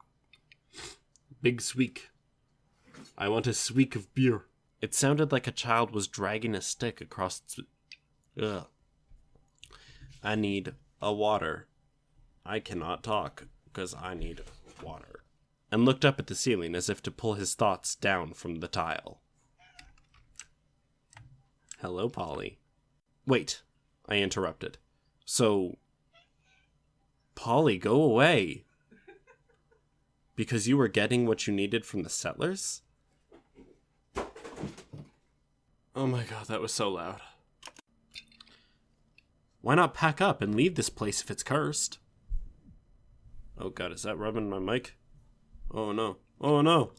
Big sweek. I want a sweek of beer. It sounded like a child was dragging a stick across... I need a water. I cannot talk, because I need water. And looked up at the ceiling as if to pull his thoughts down from the tile. Hello, Polly. Wait, I interrupted. So... Polly, go away. Because you were getting what you needed from the settlers? Oh my god, that was so loud. Why not pack up and leave this place if it's cursed? Oh god, is that rubbing my mic? Oh no. Oh no!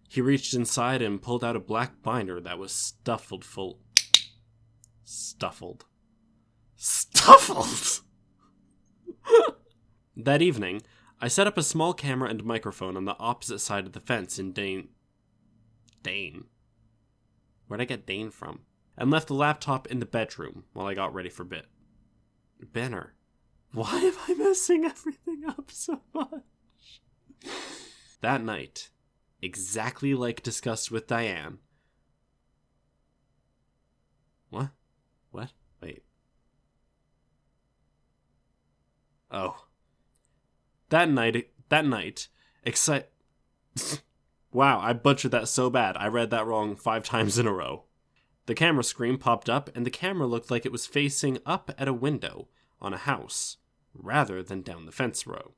He reached inside and pulled out a black binder that was stuffled full... Stuffled. That evening, I set up a small camera and microphone on the opposite side of the fence in Dane. Where'd I get Dane from? And left the laptop in the bedroom while I got ready for bed. Benner, why am I messing everything up so much? That night, exactly like discussed with Diane. What? Wait. Oh. That night, Wow, I butchered that so bad. I read that wrong 5 times in a row. The camera screen popped up, and the camera looked like it was facing up at a window on a house, rather than down the fence row.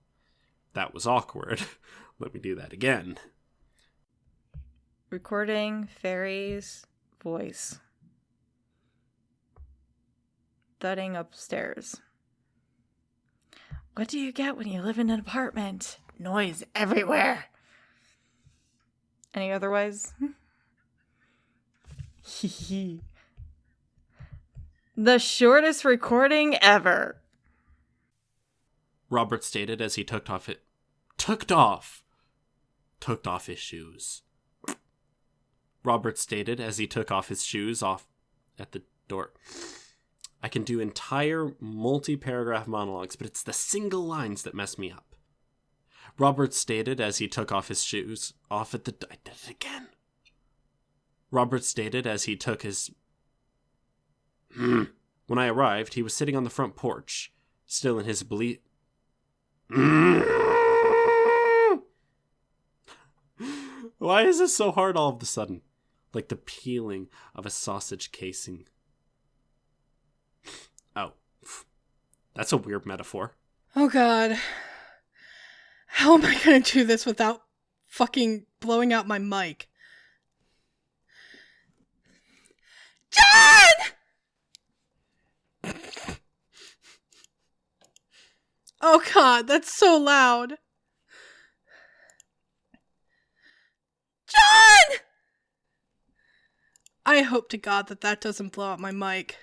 That was awkward. Let me do that again. Recording Fairies' voice. Thudding upstairs. What do you get when you live in an apartment? Noise everywhere. Any otherwise? The shortest recording ever. Robert stated as he took off his shoes. Robert stated as he took off his shoes off at the door. I can do entire multi-paragraph monologues, but it's the single lines that mess me up. Robert stated as he took off his shoes off at the... I did it again. Robert stated as he took his... When I arrived, he was sitting on the front porch, still in his belief... Why is this so hard all of a sudden? Like the peeling of a sausage casing. Oh, that's a weird metaphor. Oh god. How am I gonna do this without fucking blowing out my mic? John! Oh god, that's so loud. John! I hope to God that doesn't blow out my mic.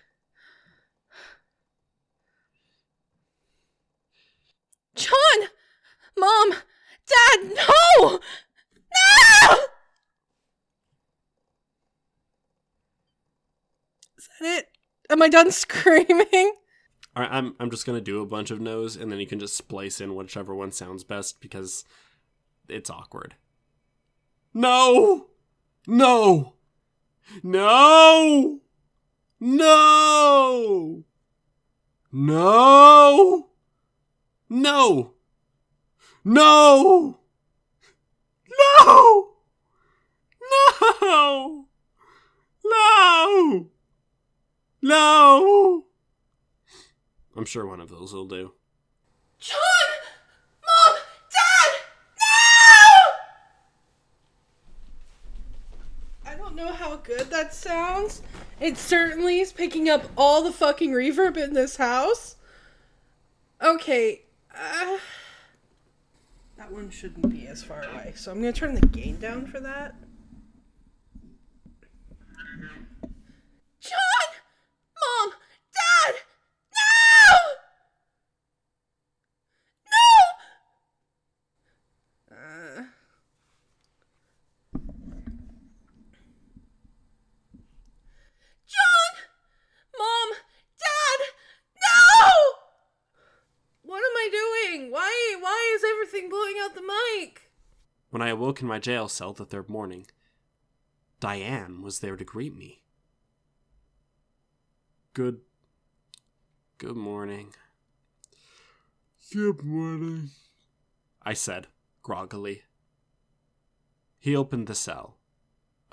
John! Mom! Dad! No! No! Is that it? Am I done screaming? Alright, I'm just gonna do a bunch of no's, and then you can just splice in whichever one sounds best, because it's awkward. No! No! No! No! No! No! No! No! No! No! No! I'm sure one of those will do. John! Mom! Dad! No! I don't know how good that sounds. It certainly is picking up all the fucking reverb in this house. Okay, that one shouldn't be as far away, so I'm gonna turn the gain down for that. John! Mom! Dad! No! No! John! Mom! Dad! No! What am I doing? Why is everything blowing out the mic? When I awoke in my jail cell the third morning, Diane was there to greet me. Good morning. Good morning, I said, groggily. He opened the cell.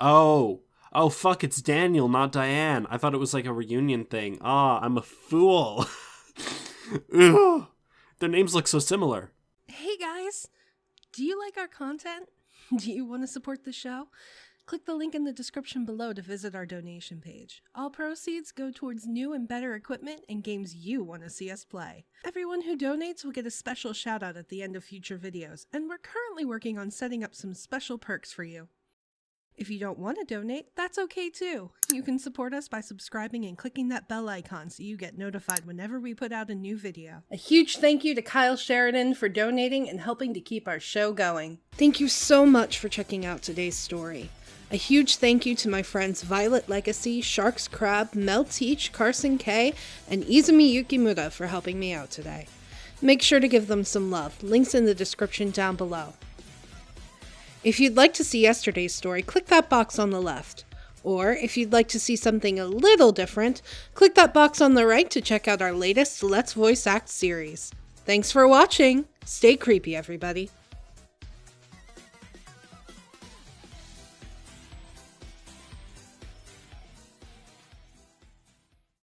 Oh, fuck, it's Daniel, not Diane. I thought it was like a reunion thing. I'm a fool. Ugh. Their names look so similar. Hey guys, do you like our content? Do you want to support the show? Click the link in the description below to visit our donation page. All proceeds go towards new and better equipment and games you want to see us play. Everyone who donates will get a special shout out at the end of future videos, and we're currently working on setting up some special perks for you. If you don't want to donate, that's okay too. You can support us by subscribing and clicking that bell icon so you get notified whenever we put out a new video. A huge thank you to Kyle Sheridan for donating and helping to keep our show going. Thank you so much for checking out today's story. A huge thank you to my friends Violet Legacy, Sharks Crab, Mel Teach, Carson K, and Izumi Yukimura for helping me out today. Make sure to give them some love. Links in the description down below. If you'd like to see yesterday's story, click that box on the left. Or if you'd like to see something a little different, click that box on the right to check out our latest Let's Voice Act series. Thanks for watching! Stay creepy, everybody.